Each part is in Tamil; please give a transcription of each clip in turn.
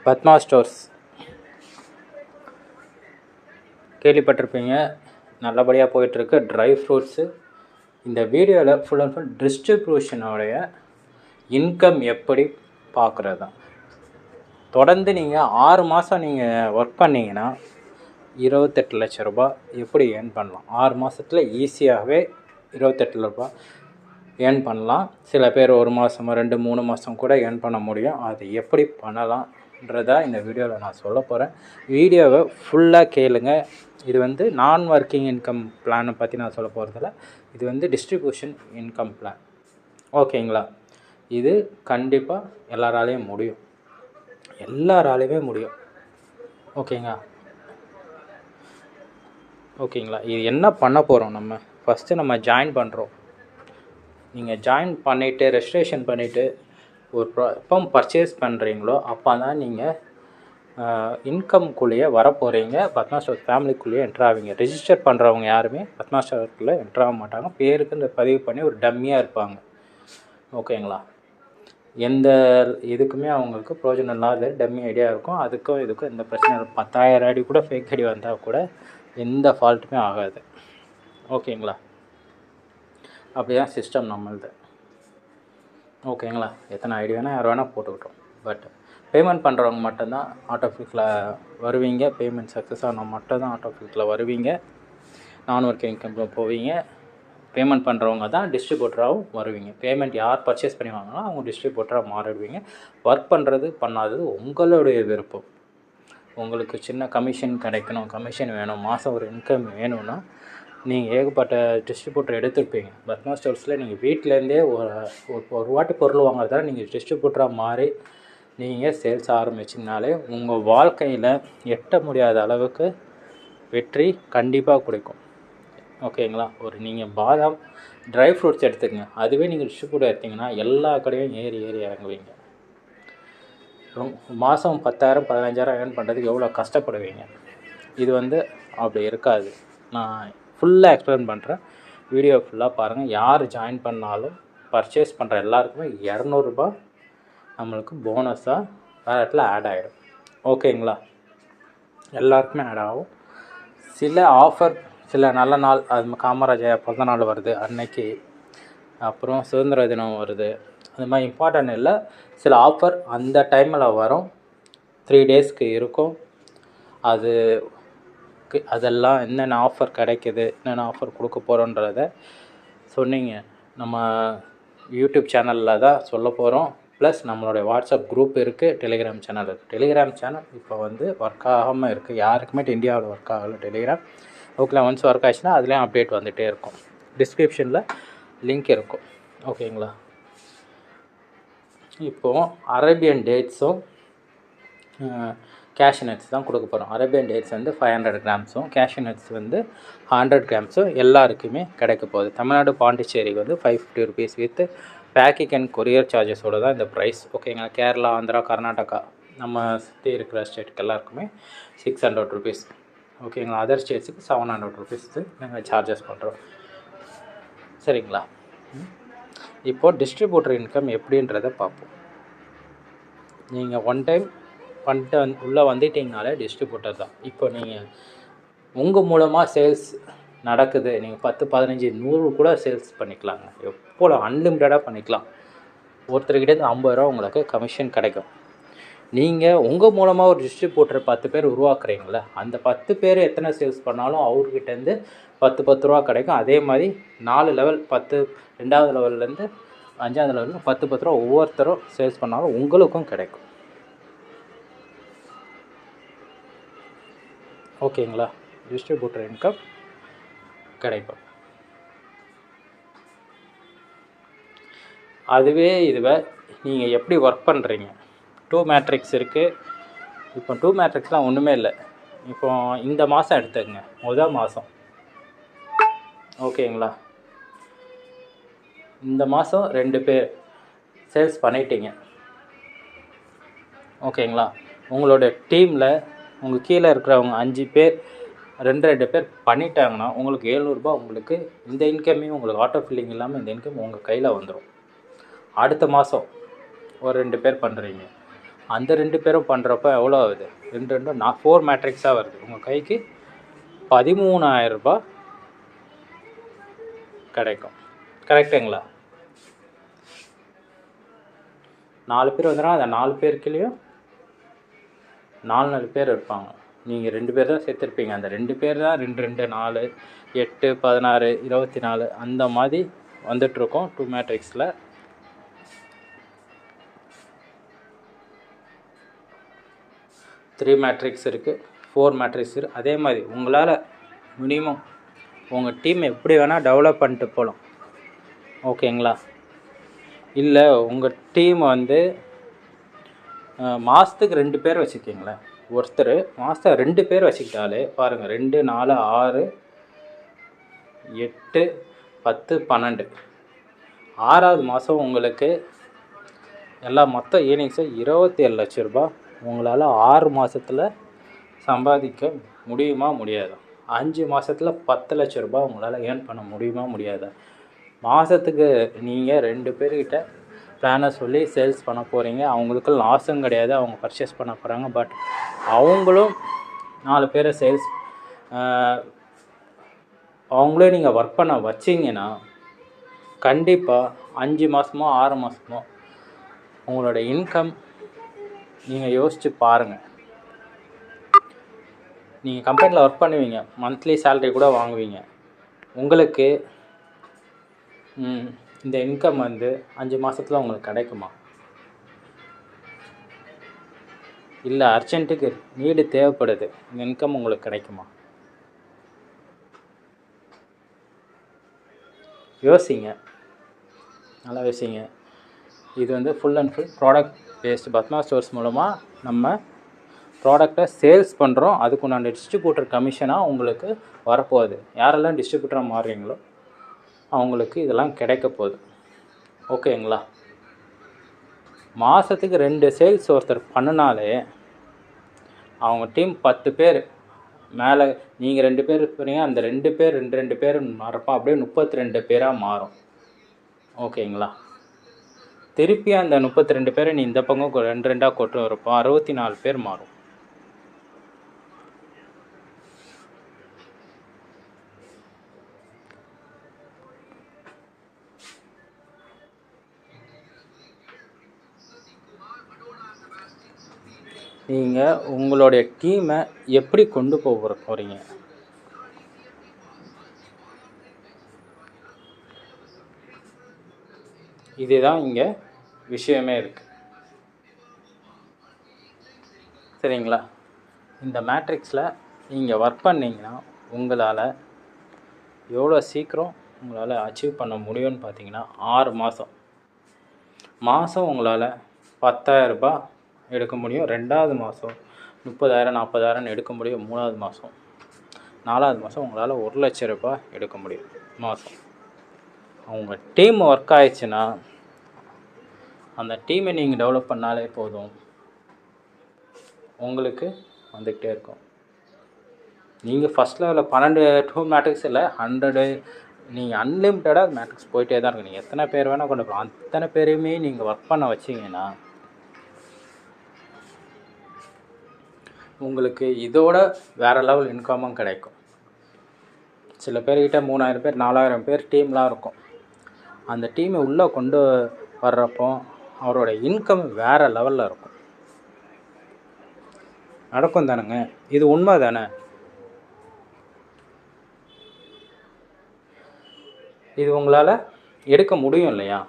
பத்மா ஸ்டோர்ஸ் கேள்விப்பட்டிருப்பீங்க, நல்லபடியாக போயிட்டுருக்கு. Dry fruits. இந்த வீடியோவில் ஃபுல் அண்ட் ஃபுல் டிஸ்ட்ரிபியூஷனோடைய இன்கம் எப்படி பார்க்குறது தான். தொடர்ந்து நீங்கள் 6 மாதம் நீங்கள் ஒர்க் பண்ணிங்கன்னா 28 லட்ச ரூபா எப்படி ஏர்ன் பண்ணலாம். 6 மாதத்தில் ஈஸியாகவே 28 ரூபா ஏர்ன் பண்ணலாம். சில பேர் 1 மாதமோ 2-3 மாதம் கூட ஏர்ன் பண்ண முடியும். அது எப்படி பண்ணலாம்ன்றதா இந்த வீடியோவில் நான் சொல்ல போகிறேன். வீடியோவை ஃபுல்லாக கேளுங்க. இது வந்து நான் ஒர்க்கிங் இன்கம் பிளானை பற்றி நான் சொல்ல போகிறதில்ல. இது வந்து டிஸ்ட்ரிபியூஷன் இன்கம் பிளான். ஓகேங்களா? இது கண்டிப்பாக எல்லாராலையும் முடியும். எல்லாராலையுமே முடியும். ஓகேங்களா? இது என்ன பண்ண போகிறோம், ஃபஸ்ட்டு நம்ம ஜாயின் பண்ணுறோம். நீங்கள் ஜாயின் பண்ணிவிட்டு ரெஜிஸ்ட்ரேஷன் பண்ணிவிட்டு எப்போ பர்ச்சேஸ் பண்ணுறீங்களோ அப்போ தான் நீங்கள் இன்கம்குள்ளேயே வரப்போகிறீங்க. பத்மா ஸ்டோர் ஃபேமிலிக்குள்ளேயே என்ட்ரு ஆவீங்க. ரெஜிஸ்டர் பண்ணுறவங்க யாருமே பத்மா ஸ்டோருக்குள்ளே என்ட்ரு ஆக மாட்டாங்க. பேருக்கு இந்த பதிவு பண்ணி ஒரு டம்மியாக இருப்பாங்க. ஓகேங்களா? எந்த இதுக்குமே அவங்களுக்கு பிரயோஜனம் இல்லாத டம்மி ஐடியா இருக்கும். அதுக்கும் இதுக்கும் எந்த பிரச்சனையும் இல்லை. 10,000 ஐடி கூட ஃபேக் ஐடி வந்தால் கூட எந்த ஃபால்ட்டுமே ஆகாது. ஓகேங்களா? அப்படி தான் சிஸ்டம் நம்மளுது. ஓகேங்களா? எத்தனை ஐடி வேணால் யார் வேணால் போட்டுக்கிட்டோம். பட் பேமெண்ட் பண்ணுறவங்க மட்டும்தான் ஆட்டோஃபிக்கில் வருவீங்க. பேமெண்ட் சக்ஸஸ் ஆனால் மட்டும்தான் ஆட்டோஃபிக்கில் வருவீங்க. நான் ஒர்க்கிங் இன்கம் போவீங்க. பேமெண்ட் பண்ணுறவங்க தான் டிஸ்ட்ரிபியூட்டராகவும் வருவீங்க. பேமெண்ட் யார் பர்ச்சேஸ் பண்ணி வாங்கினாலும் அவங்க டிஸ்ட்ரிபியூட்டராக மாறிடுவீங்க. ஒர்க் பண்ணுறது பண்ணாதது உங்களுடைய விருப்பம். உங்களுக்கு சின்ன கமிஷன் கிடைக்கணும், கமிஷன் வேணும், மாதம் ஒரு இன்கம் வேணும்னா நீங்கள் ஏகப்பட்ட டிஸ்ட்ரிபியூட்டர் எடுத்துருப்பீங்க. பத்மா ஸ்டோர்ஸில் நீங்கள் வீட்டிலேருந்தே ஒரு வாட்டி பொருள் வாங்குறதால நீங்கள் டிஸ்ட்ரிபியூட்டராக மாறி நீங்கள் சேல்ஸ் ஆரம்பிச்சிங்கனாலே உங்கள் வாழ்க்கையில் எட்ட முடியாத அளவுக்கு வெற்றி கண்டிப்பாக கொடுக்கும். ஓகேங்களா? ஒரு நீங்கள் பாதாம் ட்ரை ஃப்ரூட்ஸ் எடுத்துக்கங்க. அதுவே நீங்கள் டிஸ்ட்ரிபியூட்டர் எடுத்திங்கன்னா எல்லா கடையும் ஏறி இறங்குவீங்க. மாதம் 10,000 15,000 ஏர்ன் பண்ணுறதுக்கு எவ்வளோ கஷ்டப்படுவீங்க. இது வந்து அப்படி இருக்காது. நான் ஃபுல்லாக எக்ஸ்பிளைன் பண்ணுறேன். வீடியோ ஃபுல்லாக பாருங்கள். யார் ஜாயின் பண்ணாலும் பர்ச்சேஸ் பண்ணுற எல்லாருக்குமே 200 ரூபா நம்மளுக்கு போனஸாக வேறு இடத்துல ஆட் ஆகிடும். ஓகேங்களா? எல்லாருக்குமே ஆட் ஆகும். சில ஆஃபர், சில நல்ல நாள், அது காமராஜர் பிறந்த நாள் வருது அன்னைக்கு, அப்புறம் சுதந்திர தினம் வருது, அது மாதிரி இம்பார்ட்டன்ட் இல்லை. சில ஆஃபர் அந்த டைமில் வரும். 3 டேஸ்க்கு இருக்கும். அதெல்லாம் என்னென்ன ஆஃபர் கிடைக்கிது, என்னென்ன ஆஃபர் கொடுக்க போகிறோன்றத சொன்னீங்க. நம்ம யூடியூப் சேனலில் தான் சொல்ல போகிறோம். ப்ளஸ் நம்மளுடைய வாட்ஸ்அப் குரூப் இருக்குது, டெலிகிராம் சேனல் இருக்குது. டெலிகிராம் சேனல் இப்போ வந்து ஒர்க் ஆகாமல் இருக்குது. யாருக்குமே இந்தியாவில் ஒர்க் ஆகலை டெலிகிராம். ஓகேங்களா? ஒன்ஸ் ஒர்க் ஆச்சுன்னா அதுலேயும் அப்டேட் வந்துகிட்டே இருக்கும். டிஸ்கிரிப்ஷனில் லிங்க் இருக்கும். ஓகேங்களா? இப்போது அரேபியன் டேட்ஸும் கேஷ்யூ நட்ஸ் தான் கொடுக்க போகிறோம். அரேபியன் டேட்ஸ் வந்து 500 கிராம்ஸும் கேஷ்யூ நட்ஸ் வந்து 100 கிராம்ஸும் எல்லாருக்குமே கிடைக்க போகுது. தமிழ்நாடு பாண்டிச்சேரிக்கு வந்து 550 rupees with packing and courier சார்ஜஸோடு தான் இந்த ப்ரைஸ். ஓகேங்களா? கேரளா, ஆந்திரா, கர்நாடகா, நம்ம சுற்றி இருக்கிற ஸ்டேட்டுக்கு எல்லாருக்குமே 600 ருபீஸ். ஓகேங்களா? அதர் ஸ்டேட்ஸுக்கு 700 ருபீஸ் நாங்கள் சார்ஜஸ் பண்ணுறோம். சரிங்களா? இப்போது டிஸ்ட்ரிபியூட்டர் இன்கம் எப்படின்றத பார்ப்போம். நீங்கள் ஒன் டைம் பண்ணிட்டு உள்ளே வந்துட்டிங்கனாலே டிஸ்ட்ரிபியூட்டர் தான். இப்போ நீங்கள் உங்கள் மூலமாக சேல்ஸ் நடக்குது. நீங்கள் 10, 15, 100 கூட சேல்ஸ் பண்ணிக்கலாங்க. எப்போ அன்லிமிட்டடாக பண்ணிக்கலாம். ஒருத்தர்கிட்டேருந்து 50 ரூபா உங்களுக்கு கமிஷன் கிடைக்கும். நீங்கள் உங்கள் மூலமாக ஒரு டிஸ்ட்ரிபியூட்டர் 10 பேர் உருவாக்குறீங்களே, அந்த 10 பேர் எத்தனை சேல்ஸ் பண்ணாலும் அவர்கிட்டேருந்து 10 ரூபா கிடைக்கும். அதே மாதிரி 4 லெவல் 10, 2வது லெவல்லேருந்து 5வது லெவலில் 10 ரூபா ஒவ்வொருத்தரும் சேல்ஸ் பண்ணாலும் உங்களுக்கும் கிடைக்கும். ஓகேங்களா? டிஸ்ட்ரிபியூட்டர் இன்கம் கிடைக்கும். இதுவே நீங்கள் எப்படி ஒர்க் பண்ணுறீங்க. 2 மேட்ரிக்ஸ் இருக்குது. இப்போ 2 மேட்ரிக்ஸ்லாம் ஒன்றுமே இல்லை. இப்போ இந்த மாதம் எடுத்துக்கங்க, முதல் மாதம். ஓகேங்களா? இந்த மாதம் 2 பேர் சேல்ஸ் பண்ணிட்டீங்க. ஓகேங்களா? உங்களோட டீமில் உங்கள் கீழே இருக்கிறவங்க 5 பேர் 2 பேர் பண்ணிட்டாங்கன்னா உங்களுக்கு 700 ரூபா. உங்களுக்கு இந்த இன்கம்மையும் உங்களுக்கு ஆட்டோ ஃபில்லிங் இல்லாமல் இந்த இன்கம் உங்கள் கையில் வந்துடும். அடுத்த மாதம் ஒரு 2 பேர் பண்ணுறீங்க. அந்த 2 பேரும் பண்ணுறப்ப எவ்வளோ ஆகுது? 2 2 4 மேட்ரிக்ஸாக வருது. உங்கள் கைக்கு 13,000 ரூபாய் கிடைக்கும். கரெக்டுங்களா? 4 பேர் வந்துடும். அந்த 4 பேருக்குலேயும் 4 பேர் இருப்பாங்க. நீங்கள் 2 பேர் தான் சேர்த்துருப்பீங்க. அந்த 2 பேர் தான் 2 2 4 8 16 24 அந்த மாதிரி வந்துட்டுருக்கோம் 2 மேட்ரிக்ஸில். த்ரீ மேட்ரிக்ஸ் இருக்குது, 4 மேட்ரிக்ஸ் இருக்குது. அதே மாதிரி உங்களால் மினிமம் உங்கள் டீம் எப்படி வேணால் டெவலப் பண்ணிட்டு போகலாம். ஓகேங்களா? இல்லை உங்கள் டீம் வந்து மாதத்துக்கு 2 பேர் வச்சுக்கிங்களேன். ஒருத்தர் மாதம் 2 பேர் வச்சுக்கிட்டாலே பாருங்கள், 2 4 6 8 10 12 6வது மாதம் உங்களுக்கு எல்லா மொத்த ஏர்னிங்ஸும் 27 லட்ச ரூபாய் உங்களால் 6 மாதத்தில் சம்பாதிக்க முடியுமா முடியாதா? 5 மாதத்தில் 10 லட்ச ரூபாய் உங்களால் ஏர்ன் பண்ண முடியுமா முடியாதா? மாதத்துக்கு நீங்கள் 2 பேர்கிட்ட பிளானை சொல்லி சேல்ஸ் பண்ண போகிறீங்க. அவங்களுக்கு லாஸும் கிடையாது, அவங்க பர்ச்சேஸ் பண்ண போகிறாங்க. பட் அவங்களும் 4 பேரை சேல்ஸ் அவங்களே நீங்கள் ஒர்க் பண்ண வச்சிங்கன்னா கண்டிப்பாக 5 மாதமோ 6 மாதமோ உங்களோட இன்கம் நீங்கள் யோசித்து பாருங்கள். நீங்கள் கம்பெனியில் ஒர்க் பண்ணுவீங்க, மந்த்லி சேலரி கூட வாங்குவீங்க. உங்களுக்கு இந்த இன்கம் வந்து 5 மாதத்தில் உங்களுக்கு கிடைக்குமா? இல்லை அர்ஜென்ட்டுக்கு நீடு தேவைப்படுது, இந்த இன்கம் உங்களுக்கு கிடைக்குமா? யோசிங்க, நல்லா யோசிங்க. இது வந்து full and full product based. Padma stores மூலமாக நம்ம ப்ராடக்டை சேல்ஸ் பண்ணுறோம். அதுக்குண்டான டிஸ்ட்ரிபியூட்டர் கமிஷனாக உங்களுக்கு வரப்போகுது. யாரெல்லாம் டிஸ்ட்ரிபியூட்டராக மாறுறீங்களோ அவங்களுக்கு இதெல்லாம் கிடைக்க போகுது. ஓகேங்களா? மாதத்துக்கு 2 சேல்ஸ் ஒருத்தர் பண்ணினாலே அவங்க டீம் 10 பேர் மேலே, நீங்கள் 2 பேர் இருப்பீங்க, அந்த 2 பேர் 2 பேர் மாறப்போ அப்படியே 32 பேராக மாறும். ஓகேங்களா? திருப்பி அந்த 32 பேரை நீ இந்த பக்கம் 2 2 கொட்டு வரப்போ 64 பேர் மாறும். நீங்கள் உங்களுடைய டீமை எப்படி கொண்டு போக போகிறீங்க? இதுதான் இங்கே விஷயமே இருக்குது. சரிங்களா? இந்த மேட்ரிக்ஸில் நீங்கள் ஒர்க் பண்ணிங்கன்னா உங்களால் எவ்வளோ சீக்கிரம் உங்களால் அச்சீவ் பண்ண முடியும்னு பார்த்தீங்கன்னா 6 மாதம் உங்களால் 10,000 ரூபாய் எடுக்க முடியும். 2வது மாதம் 30,000 40,000 எடுக்க முடியும். 3வது மாதம் 4வது மாதம் உங்களால் 1 லட்ச ரூபாய் எடுக்க முடியும் மாதம். அவங்க டீம் ஒர்க் ஆயிடுச்சுன்னா அந்த டீமை நீங்கள் டெவலப் பண்ணாலே போதும், உங்களுக்கு வந்துக்கிட்டே இருக்கும். நீங்கள் ஃபஸ்ட் லெவலில் 12 மேட்ரிக்ஸ் இல்லை 100 நீங்கள் அன்லிமிட்டடாக மேட்ரிக்ஸ் போயிட்டே தான் இருக்கும். நீங்கள் எத்தனை பேர் வேணால் கொண்டு போகலாம். அத்தனை பேரையுமே நீங்கள் ஒர்க் பண்ண வச்சிங்கன்னா உங்களுக்கு இதோட வேறு லெவல் இன்கமும் கிடைக்கும். சில பேர்கிட்ட 3,000 பேர் 4,000 பேர் டீம்லாம் இருக்கும். அந்த டீமை உள்ளே கொண்டு வர்றப்போ அவரோட இன்கம் வேறு லெவலில் இருக்கும். நடக்கும் தானுங்க? இது உண்மை தானே? இது உங்களால் எடுக்க முடியும் இல்லையா?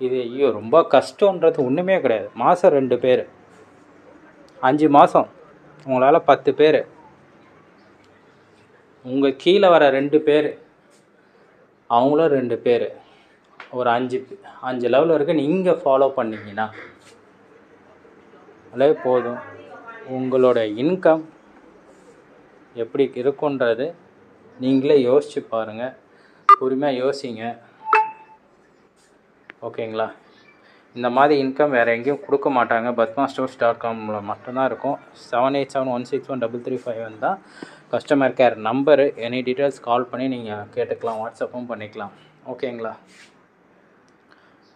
இது ஐயோ ரொம்ப கஷ்டன்றது ஒன்றுமே கிடையாது. மாதம் 2 பேர், 5 மாதம் உங்களால் 10 பேர், உங்கள் கீழே வர 2 பேர், அவங்களும் 2 பேர், ஒரு 5 லெவல் வரைக்கும் நீங்கள் ஃபாலோ பண்ணிங்கன்னா அதே போதும். உங்களோட இன்கம் எப்படி இருக்குன்றது நீங்களே யோசித்து பாருங்கள். பொறுமையாக யோசிங்க. ஓகேங்களா? இந்த மாதிரி இன்கம் வேறு எங்கேயும் கொடுக்க மாட்டாங்க. BhathmaStores.comல மட்டும்தான் இருக்கும். 7871613351 தான் customer care number. Any details call பண்ணி நீங்கள் கேட்டுக்கலாம், வாட்ஸ்அப்பும் பண்ணிக்கலாம். ஓகேங்களா?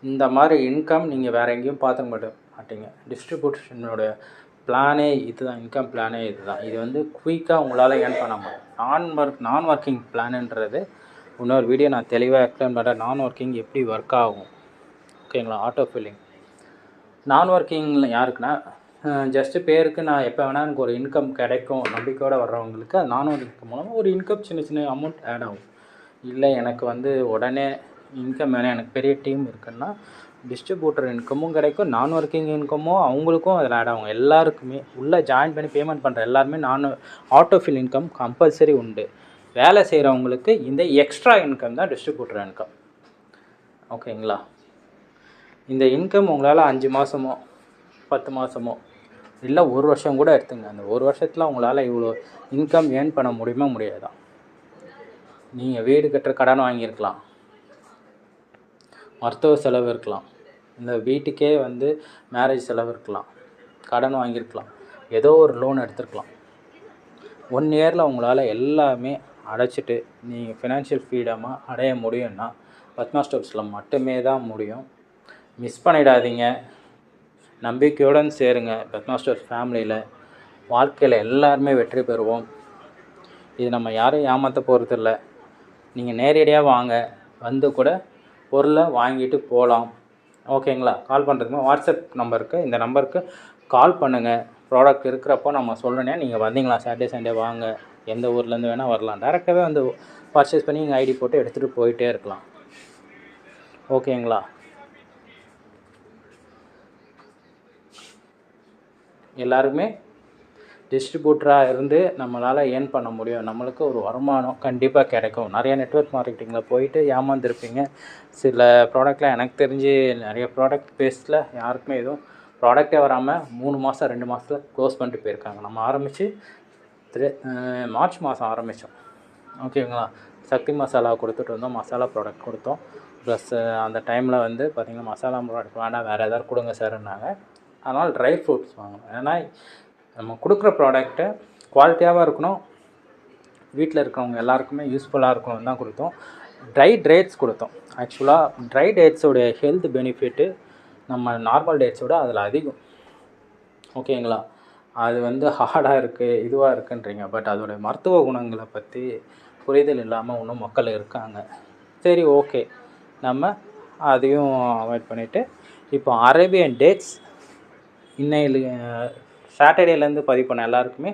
இந்த மாதிரி இன்கம் நீங்கள் வேறு எங்கேயும் பார்த்துக்க மாட்டோம். மாட்டீங்க. டிஸ்ட்ரிபியூஷனோட பிளானே இதுதான், இன்கம் பிளானே இதுதான். இது வந்து குயிக்காக உங்களால் ஏர்ன் பண்ண முடியும். நான் ஒர்க்கிங் பிளான்ன்றது இன்னொரு வீடியோ நான் தெளிவாக எக்ஸ்பிளைன் பண்ணுறேன். நான் ஒர்க்கிங் எப்படி ஒர்க் ஆகும், ஓகேங்களா. ஆட்டோ ஃபில்லிங் நான் ஒர்க்கிங்கில் யாருக்குன்னா ஜஸ்ட்டு பேருக்கு நான் எப்போ வேணால் எனக்கு ஒரு இன்கம் கிடைக்கும் நம்பிக்கையோடு வர்றவங்களுக்கு அது நான் ஒர்க்கிங் மூலமாக ஒரு இன்கம் சின்ன சின்ன அமௌண்ட் ஆட் ஆகும். இல்லை எனக்கு வந்து உடனே இன்கம் வேணும், எனக்கு பெரிய டீம் இருக்குன்னா டிஸ்ட்ரிபியூட்டர் இன்கமும் கிடைக்கும், நான் ஒர்க்கிங் இன்கமும் அவங்களுக்கும் அதில் ஆட் ஆகும். எல்லாருக்குமே உள்ளே ஜாயின் பண்ணி பேமெண்ட் பண்ணுற எல்லாருமே ஆட்டோ ஃபில் இன்கம் கம்பல்சரி உண்டு. வேலை செய்கிறவங்களுக்கு இந்த எக்ஸ்ட்ரா இன்கம் தான் டிஸ்ட்ரிபியூட்டர் இன்கம், ஓகேங்களா. இந்த இன்கம் உங்களால் 5 மாதமோ 10 மாதமோ இல்லை 1 வருஷம் கூட எடுத்துங்க. அந்த 1 வருஷத்தில் உங்களால் இவ்வளோ இன்கம் ஏர்ன் பண்ண முடியுமா முடியாதா? நீங்கள் வீடு கட்டுற கடன் வாங்கியிருக்கலாம், மருத்துவ செலவு இருக்கலாம், இந்த வீட்டுக்கே வந்து மேரேஜ் செலவு இருக்கலாம், கடன் வாங்கியிருக்கலாம், ஏதோ ஒரு லோன் எடுத்துருக்கலாம். 1 இயரில் உங்களால் எல்லாமே அடைச்சிட்டு நீங்கள் ஃபினான்ஷியல் ஃப்ரீடமாக அடைய முடியும்னா பத்மா ஸ்டோர்ஸில் மட்டுமே தான் முடியும். மிஸ் பண்ணிடாதீங்க. நம்பிக்கையுடன் சேருங்க பத்மா ஸ்டோர்ஸ் ஃபேமிலியில். வாழ்க்கையில் எல்லாருமே வெற்றி பெறுவோம். இது நம்ம யாரும் ஏமாற்ற போகிறதில்ல. நீங்கள் நேரடியாக வாங்க, வந்து கூட பொருளை வாங்கிட்டு போகலாம், ஓகேங்களா. கால் பண்ணுறதுக்கு வாட்ஸ்அப் நம்பருக்கு, இந்த நம்பருக்கு கால் பண்ணுங்கள். ப்ராடக்ட் இருக்கிறப்போ நம்ம சொல்லணும். நீங்கள் வந்தீங்களா சாட்டர்டே சண்டே வாங்க, எந்த ஊர்லேருந்து வேணால் வரலாம். டேரெக்டாகவே வந்து பர்ச்சேஸ் பண்ணி நீங்கள் ஐடி போட்டு எடுத்துகிட்டு போயிட்டே இருக்கலாம், ஓகேங்களா. எல்லாருமே டிஸ்ட்ரிபியூட்டராக இருந்து நம்மளால் ஏர்ன் பண்ண முடியும். நம்மளுக்கு ஒரு வருமானம் கண்டிப்பாக கிடைக்கும். நிறைய நெட்வொர்க் மார்க்கெட்டிங்கில் போயிட்டு ஏமாந்துருப்பீங்க. சில ப்ராடக்டில் எனக்கு தெரிஞ்சு நிறைய ப்ராடக்ட் பேஸில் யாருக்குமே எதுவும் ப்ராடக்டே வராமல் 3 மாதம் 2 மாதத்தில் க்ளோஸ் பண்ணிட்டு போயிருக்காங்க. நம்ம ஆரம்பித்து மார்ச் மாதம் ஆரம்பித்தோம், ஓகேங்களா. சக்தி மசாலா கொடுத்துட்டு இருந்தோம், மசாலா ப்ராடக்ட் கொடுத்தோம். ப்ளஸ் அந்த டைமில் வந்து பார்த்திங்கன்னா மசாலா ப்ராடக்ட் வேண்டாம், வேறு எதாவது கொடுங்க சார்னாங்க. அதனால் ட்ரை ஃப்ரூட்ஸ் வாங்கணும். ஏன்னா நம்ம கொடுக்குற ப்ராடக்ட்டை குவாலிட்டியாகவும் இருக்கணும், வீட்டில் இருக்கிறவங்க எல்லாருக்குமே யூஸ்ஃபுல்லாக இருக்கணும் தான் கொடுத்தோம். ட்ரை டேட்ஸ் கொடுத்தோம். ஆக்சுவலாக ட்ரை டேட்ஸோடைய ஹெல்த் பெனிஃபிட்டு நம்ம நார்மல் டேட்ஸோட அதில் அதிகம், ஓகேங்களா. அது வந்து ஹார்டாக இருக்குது, இதுவாக இருக்குன்றீங்க, பட் அதோடய மருத்துவ குணங்களை பற்றி புரிதல் இல்லாமல் இன்னும் மக்கள் இருக்காங்க. சரி, ஓகே, நம்ம அதையும் அவாய்ட் பண்ணிவிட்டு இப்போ அரேபியன் டேட்ஸ் இன்னையில் சாட்டர்டேலேருந்து பதிவு பண்ண எல்லாருக்குமே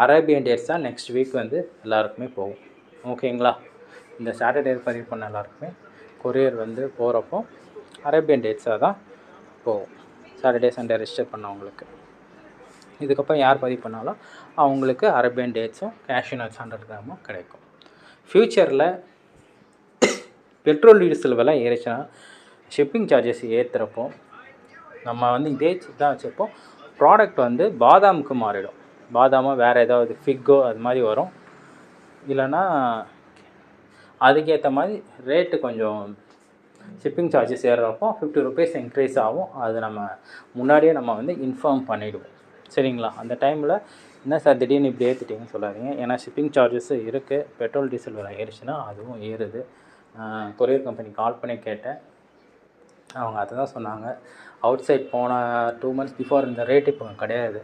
அரேபியன் டேட்ஸ் தான் நெக்ஸ்ட் வீக் வந்து எல்லாருக்குமே போகும், ஓகேங்களா. இந்த சாட்டர்டே பதிவு பண்ண எல்லாருக்குமே கொரியர் வந்து போகிறப்போ அரேபியன் டேட்ஸாக தான் போகும். சாட்டர்டே சண்டே ரெஜிஸ்டர் பண்ணவங்களுக்கு. இதுக்கப்புறம் யார் பதிவு பண்ணாலும் அவங்களுக்கு அரேபியன் டேட்ஸும் கேஷ்யூ நட்ஸ் 100 கிராமும் கிடைக்கும். ஃப்யூச்சரில் பெட்ரோல் டீசல் விலை ஏறிச்சுன்னா ஷிப்பிங் சார்ஜஸ் ஏற்றுறப்போ நம்ம வந்து இதே தான் வச்சுருப்போம். ப்ராடக்ட் வந்து பாதாமுக்கு மாறிடும். பாதாமோ வேறு ஏதாவது ஃபிக்கோ அது மாதிரி வரும். இல்லைன்னா அதுக்கேற்ற மாதிரி ரேட்டு கொஞ்சம் ஷிப்பிங் சார்ஜஸ் ஏறுறப்போ 50 ருபீஸ் இன்க்ரீஸ் ஆகும். அது நம்ம முன்னாடியே நம்ம வந்து இன்ஃபார்ம் பண்ணிவிடுவோம், சரிங்களா. அந்த டைமில் என்ன சார் திடீர்னு இப்படி ஏற்றிட்டிங்கன்னு சொல்லாதீங்க. ஏன்னா ஷிப்பிங் சார்ஜஸ் இருக்குது. பெட்ரோல் டீசல் விலை ஏறிச்சுன்னா அதுவும் ஏறுது. கொரியர் கம்பெனி கால் பண்ணி கேட்டேன், அவங்க அதை தான் சொன்னாங்க. அவுட் சைட் போன 2 months பிஃபோர் இந்த ரேட் இப்போ கிடையாது,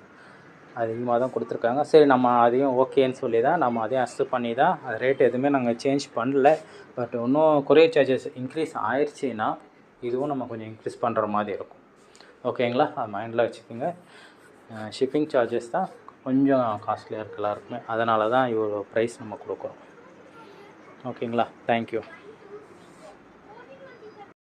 அதிகமாக தான் கொடுத்துருக்காங்க. சரி, நம்ம அதையும் ஓகேன்னு சொல்லி தான் நம்ம அதையும் அக்செப்ட் பண்ணி தான் அது ரேட் எதுவுமே நாங்கள் சேஞ்ச் பண்ணல. பட் இன்னும் கொரியர் சார்ஜஸ் இன்க்ரீஸ் ஆயிடுச்சுன்னா இதுவும் நம்ம கொஞ்சம் இன்க்ரீஸ் பண்ணுற மாதிரி இருக்கும், ஓகேங்களா. அது மைண்டில் வச்சுக்கோங்க. ஷிப்பிங் சார்ஜஸ் தான் கொஞ்சம் காஸ்ட்லியாக இருக்குது எல்லாருக்குமே. அதனால தான் இவ்வளோ ப்ரைஸ் நம்ம கொடுக்குறோம், ஓகேங்களா. தேங்க்யூ.